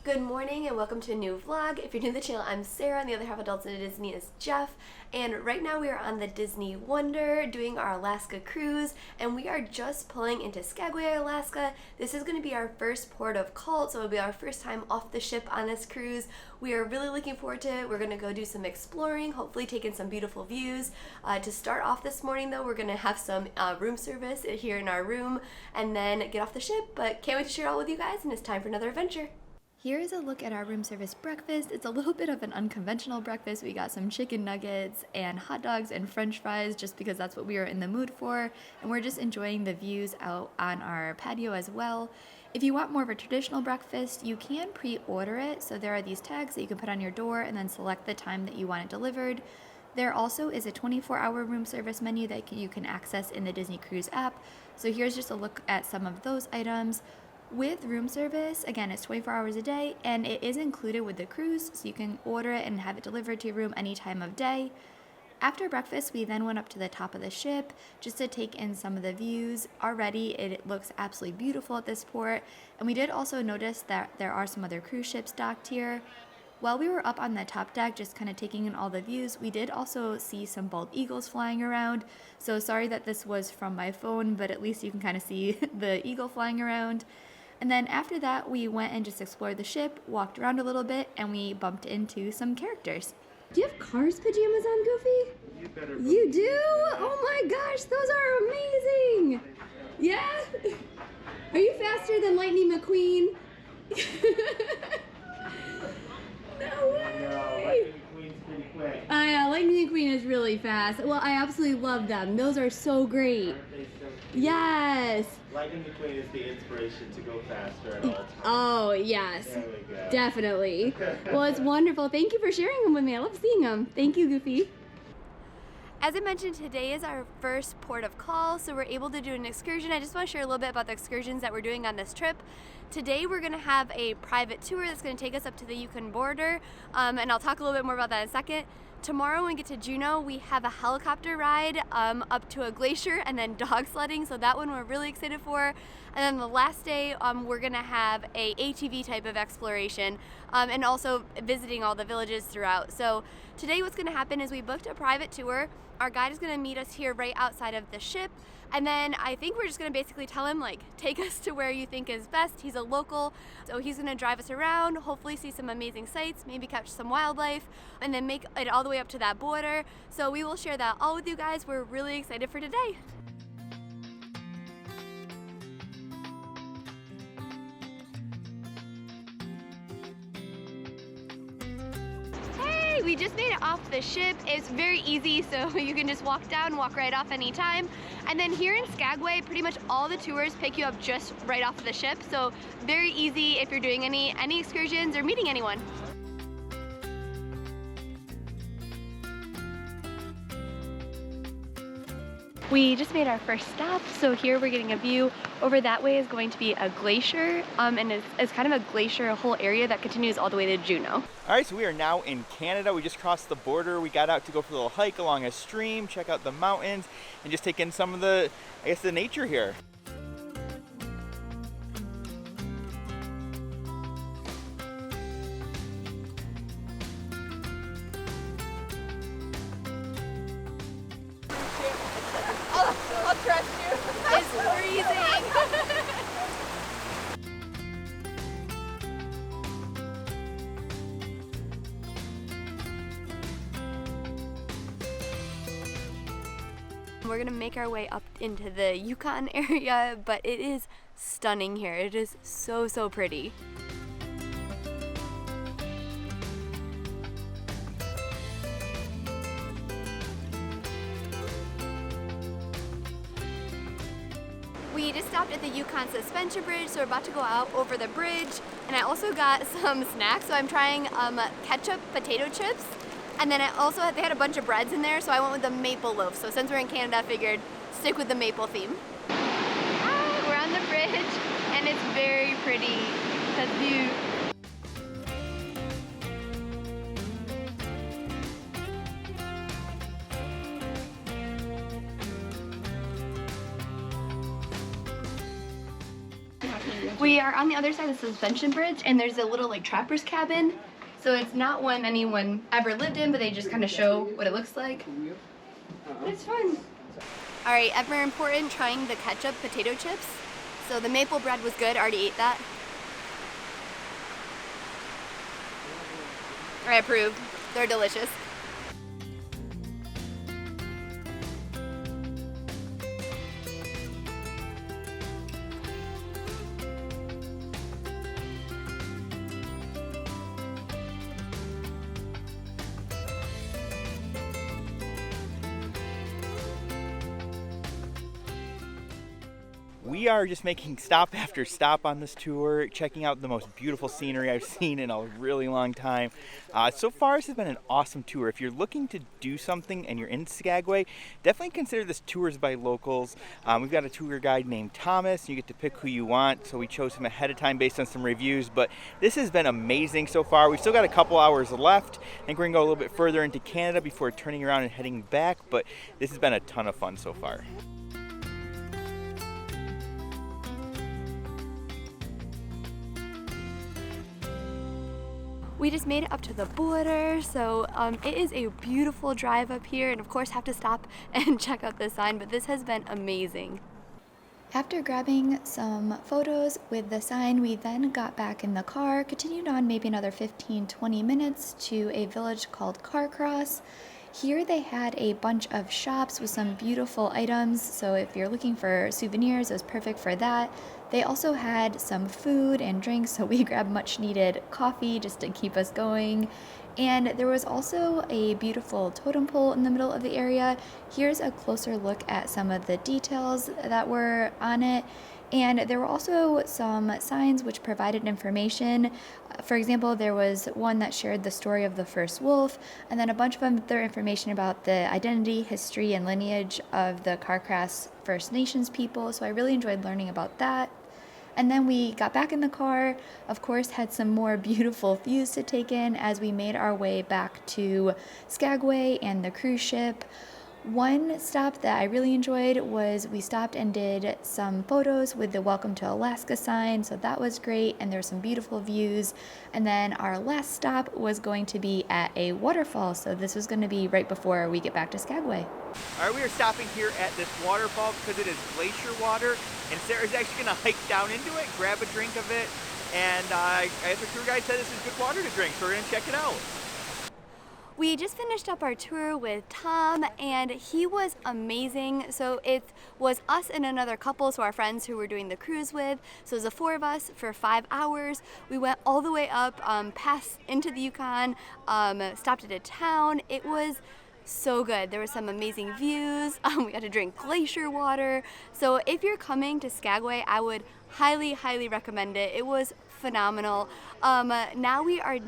Good morning and welcome to a new vlog. If you're new to the channel, I'm Sarah and the other half adults in Disney is Jeff. And right now we are on the Disney Wonder doing our Alaska cruise, and we are just pulling into Skagway, Alaska. This is going to be our first port of call, so it'll be our first time off the ship on this cruise. We are really looking forward to it. We're going to go do some exploring, hopefully take in some beautiful views. To start off this morning though, we're going to have some room service here in our room and then get off the ship, but can't wait to share it all with you guys, and it's time for another adventure. Here is a look at our room service breakfast. It's a little bit of an unconventional breakfast. We got some chicken nuggets and hot dogs and french fries just because that's what we are in the mood for, and we're just enjoying the views out on our patio as well. If you want more of a traditional breakfast, you can pre-order it. So there are these tags that you can put on your door and then select the time that you want it delivered. There also is a 24-hour room service menu that you can access in the Disney Cruise app. So here's just a look at some of those items. With room service, again, it's 24 hours a day, and it is included with the cruise, so you can order it and have it delivered to your room any time of day. After breakfast, we then went up to the top of the ship just to take in some of the views. Already, it looks absolutely beautiful at this port, and we did also notice that there are some other cruise ships docked here. While we were up on the top deck just kind of taking in all the views, we did also see some bald eagles flying around. So sorry that this was from my phone, but at least you can kind of see the eagle flying around. And then after that, we went and just explored the ship, walked around a little bit, and we bumped into some characters. Do you have Cars pajamas on, Goofy? You do? Oh my gosh, those are amazing! Yeah? Are you faster than Lightning McQueen? No way! No, Lightning McQueen's pretty quick. Lightning McQueen is really fast. Well, I absolutely love them. Those are so great. Yes! Lightning McQueen is the inspiration to go faster at all times. Oh, yes. There we go. Definitely. Well, it's wonderful. Thank you for sharing them with me. I love seeing them. Thank you, Goofy. As I mentioned, today is our first port of call, so we're able to do an excursion. I just want to share a little bit about the excursions that we're doing on this trip. Today we're going to have a private tour that's going to take us up to the Yukon border, and I'll talk a little bit more about that in a second. Tomorrow when we get to Juneau, we have a helicopter ride up to a glacier and then dog sledding, so that one we're really excited for. And then the last day, we're gonna have a ATV type of exploration and also visiting all the villages throughout. So today what's gonna happen is we booked a private tour. Our guide is gonna meet us here right outside of the ship. And then I think we're just gonna basically tell him, like, take us to where you think is best. He's a local, so he's gonna drive us around, hopefully see some amazing sights, maybe catch some wildlife, and then make it all the way up to that border. So we will share that all with you guys. We're really excited for today. We just made it off the ship. It's very easy, so you can just walk down, walk right off anytime. And then here in Skagway, pretty much all the tours pick you up just right off the ship. So very easy if you're doing any excursions or meeting anyone. We just made our first stop, so here we're getting a view. Over that way is going to be a glacier, and it's kind of a glacier, a whole area that continues all the way to Juneau. All right, so we are now in Canada. We just crossed the border. We got out to go for a little hike along a stream, check out the mountains, and just take in some of the, I guess, the nature here. I'll trust you. It's freezing. We're gonna make our way up into the Yukon area, but it is stunning here. It is so, so pretty. We just stopped at the Yukon suspension bridge, so we're about to go out over the bridge. And I also got some snacks, so I'm trying ketchup potato chips. And then they had a bunch of breads in there, so I went with the maple loaf. So since we're in Canada, I figured stick with the maple theme. We're on the bridge, and it's very pretty. That's view. We are on the other side of the suspension bridge, and there's a little like trapper's cabin. So it's not one anyone ever lived in, but they just kind of show what it looks like. But it's fun. All right, ever important, trying the ketchup potato chips. So the maple bread was good, already ate that. I approve, they're delicious. We are just making stop after stop on this tour, checking out the most beautiful scenery I've seen in a really long time. So far, this has been an awesome tour. If you're looking to do something and you're in Skagway, definitely consider this tours by locals. We've got a tour guide named Thomas. You get to pick who you want, so we chose him ahead of time based on some reviews. But this has been amazing so far. We've still got a couple hours left. I think we're going to go a little bit further into Canada before turning around and heading back, but this has been a ton of fun so far. We just made it up to the border, so it is a beautiful drive up here, and of course have to stop and check out the sign, but this has been amazing. After grabbing some photos with the sign, we then got back in the car, continued on maybe another 15-20 minutes to a village called Carcross. Here they had a bunch of shops with some beautiful items, so if you're looking for souvenirs, it was perfect for that. They also had some food and drinks, so we grabbed much needed coffee just to keep us going. And there was also a beautiful totem pole in the middle of the area. Here's a closer look at some of the details that were on it. And there were also some signs which provided information. For example, there was one that shared the story of the first wolf, and then a bunch of other information about the identity, history, and lineage of the Carcross First Nations people. So I really enjoyed learning about that. And then we got back in the car, of course, had some more beautiful views to take in as we made our way back to Skagway and the cruise ship. One stop that I really enjoyed was we stopped and did some photos with the Welcome to Alaska sign, so that was great, and there's some beautiful views. And then our last stop was going to be at a waterfall, so this was going to be right before we get back to Skagway. All right, we are stopping here at this waterfall because it is glacier water, and Sarah's actually going to hike down into it, grab a drink of it, and as the tour guide said, this is good water to drink, so we're going to check it out. We just finished up our tour with Tom, and he was amazing. So it was us and another couple, so our friends who we're doing the cruise with. So it was the four of us for 5 hours. We went all the way up, past into the Yukon, stopped at a town. It was so good. There were some amazing views. We got to drink glacier water. So if you're coming to Skagway, I would highly, highly recommend it. It was phenomenal. Now we are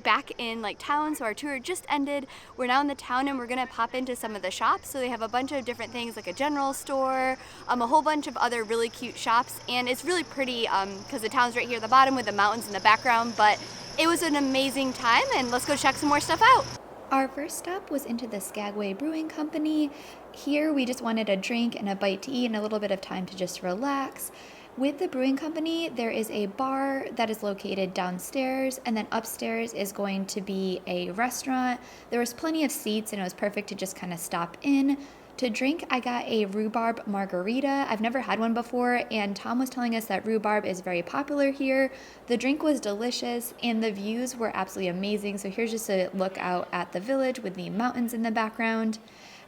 back in town, so our tour just ended. We're now in the town, and we're gonna pop into some of the shops. So they have a bunch of different things like a general store, a whole bunch of other really cute shops, and it's really pretty because the town's right here at the bottom with the mountains in the background. But it was an amazing time, and let's go check some more stuff out. Our first stop was into the Skagway Brewing Company. Here we just wanted a drink and a bite to eat and a little bit of time to just relax. With the brewing company, there is a bar that is located downstairs, and then upstairs is going to be a restaurant. There was plenty of seats, and it was perfect to just kind of stop in. To drink, I got a rhubarb margarita. I've never had one before, and Tom was telling us that rhubarb is very popular here. The drink was delicious, and the views were absolutely amazing. So here's just a look out at the village with the mountains in the background.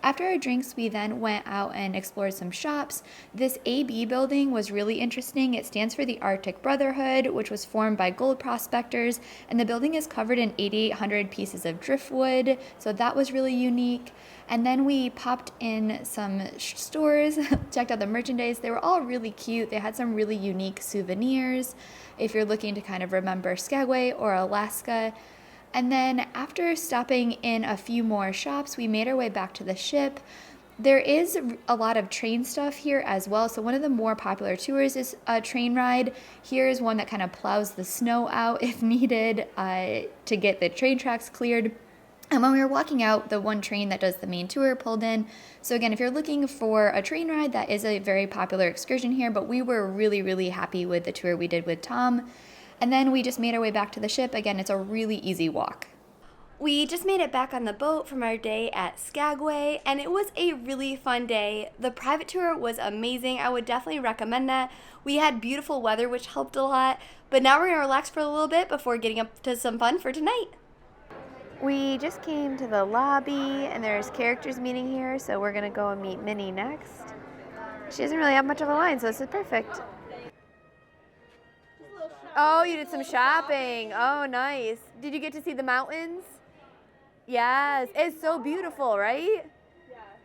After our drinks, we then went out and explored some shops. This AB building was really interesting. It stands for the Arctic Brotherhood, which was formed by gold prospectors, and the building is covered in 8,800 pieces of driftwood, so that was really unique. And then we popped in some stores, checked out the merchandise. They were all really cute. They had some really unique souvenirs if you're looking to kind of remember Skagway or Alaska. And then after stopping in a few more shops, we made our way back to the ship. There is a lot of train stuff here as well. So one of the more popular tours is a train ride. Here is one that kind of plows the snow out if needed to get the train tracks cleared. And when we were walking out, the one train that does the main tour pulled in. So again, if you're looking for a train ride, that is a very popular excursion here, but we were really, really happy with the tour we did with Tom. And then we just made our way back to the ship. Again, it's a really easy walk. We just made it back on the boat from our day at Skagway, and it was a really fun day. The private tour was amazing. I would definitely recommend that. We had beautiful weather, which helped a lot, but now we're going to relax for a little bit before getting up to some fun for tonight. We just came to the lobby, and there's characters meeting here, so we're going to go and meet Minnie next. She doesn't really have much of a line, so this is perfect. Oh, you did some shopping. Oh, nice. Did you get to see the mountains? Yes. It's so beautiful, right?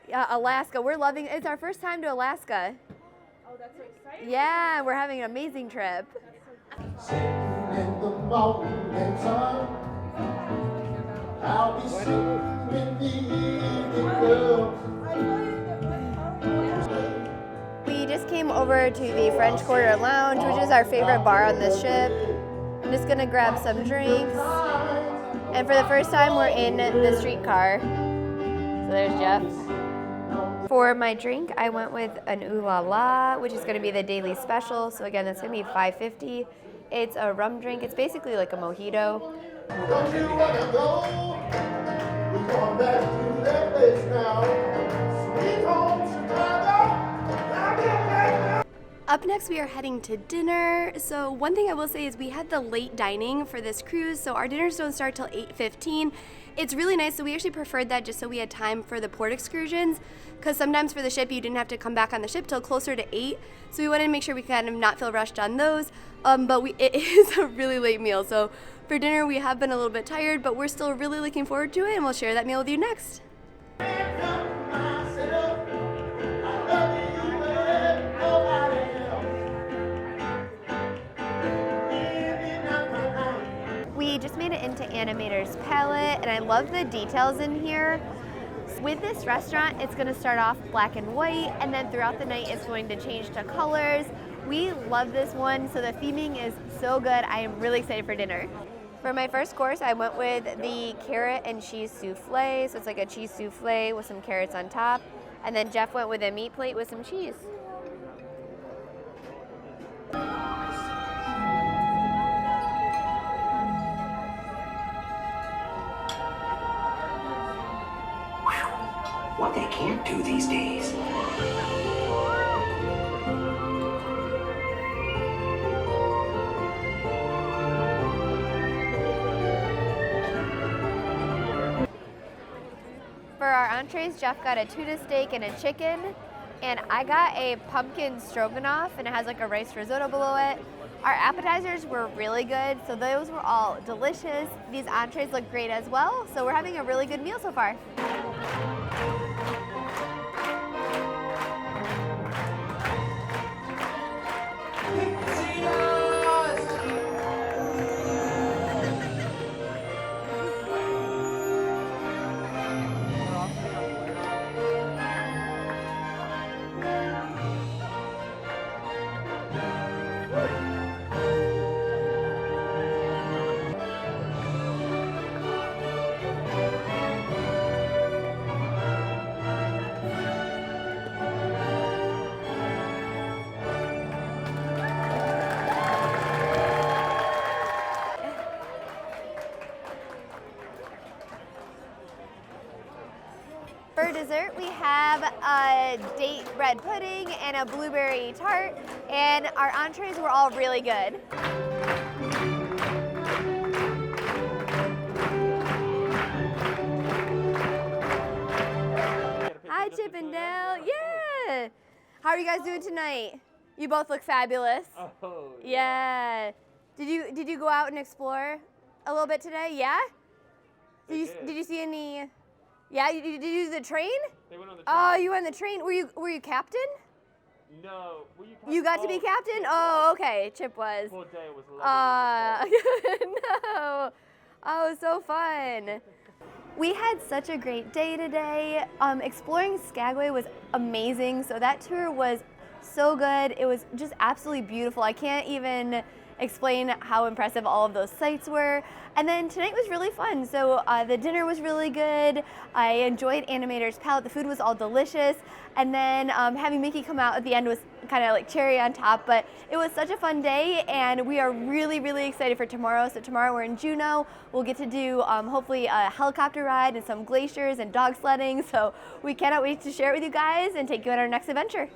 Yeah. Alaska. We're loving it. It's our first time to Alaska. Oh, that's so exciting. Yeah, we're having an amazing trip. Sitting in the morning sun, I'll be sitting in the evening girl. We just came over to the French Quarter Lounge, which is our favorite bar on this ship. I'm just gonna grab some drinks. And for the first time, we're in the streetcar. So there's Jeff. For my drink, I went with an Ooh La La, which is gonna be the daily special. So again, that's gonna be $5.50. It's a rum drink. It's basically like a mojito. Don't you wanna go? We're going back to that place now. Sweet home Chicago. Up next, we are heading to dinner. So one thing I will say is we had the late dining for this cruise, so our dinners don't start till 8:15. It's really nice, so we actually preferred that just so we had time for the port excursions, because sometimes for the ship you didn't have to come back on the ship till closer to 8, so we wanted to make sure we kind of not feel rushed on those, but it is a really late meal, so for dinner we have been a little bit tired, but we're still really looking forward to it, and we'll share that meal with you next. We just made it into Animator's Palate, and I love the details in here. With this restaurant, it's going to start off black and white, and then throughout the night it's going to change to colors. We love this one, so the theming is so good. I am really excited for dinner. For my first course, I went with the carrot and cheese souffle, so it's like a cheese souffle with some carrots on top, and then Jeff went with a meat plate with some cheese. What they can't do these days. For our entrees, Jeff got a tuna steak and a chicken, and I got a pumpkin stroganoff, and it has like a rice risotto below it. Our appetizers were really good, so those were all delicious. These entrees look great as well, so we're having a really good meal so far. For dessert, we have a date bread pudding and a blueberry tart, and our entrees were all really good. Hi, Chip and Dale. Yeah. How are you guys doing tonight? You both look fabulous. Oh. Yeah. Did you go out and explore a little bit today? Yeah. Did you see any? Yeah. Did you do the train? They went on the train. Oh, you went on the train. Were you captain? No. Were you captain? You got to be captain? Oh, okay. Chip was. Poor day was lovely. No. Oh, so fun. We had such a great day today. Exploring Skagway was amazing. So that tour was so good. It was just absolutely beautiful. I can't even explain how impressive all of those sites were. And then tonight was really fun. So the dinner was really good. I enjoyed Animator's Palate. The food was all delicious. And then having Mickey come out at the end was kind of like cherry on top, but it was such a fun day, and we are really, really excited for tomorrow. So tomorrow we're in Juneau. We'll get to do hopefully a helicopter ride and some glaciers and dog sledding. So we cannot wait to share it with you guys and take you on our next adventure.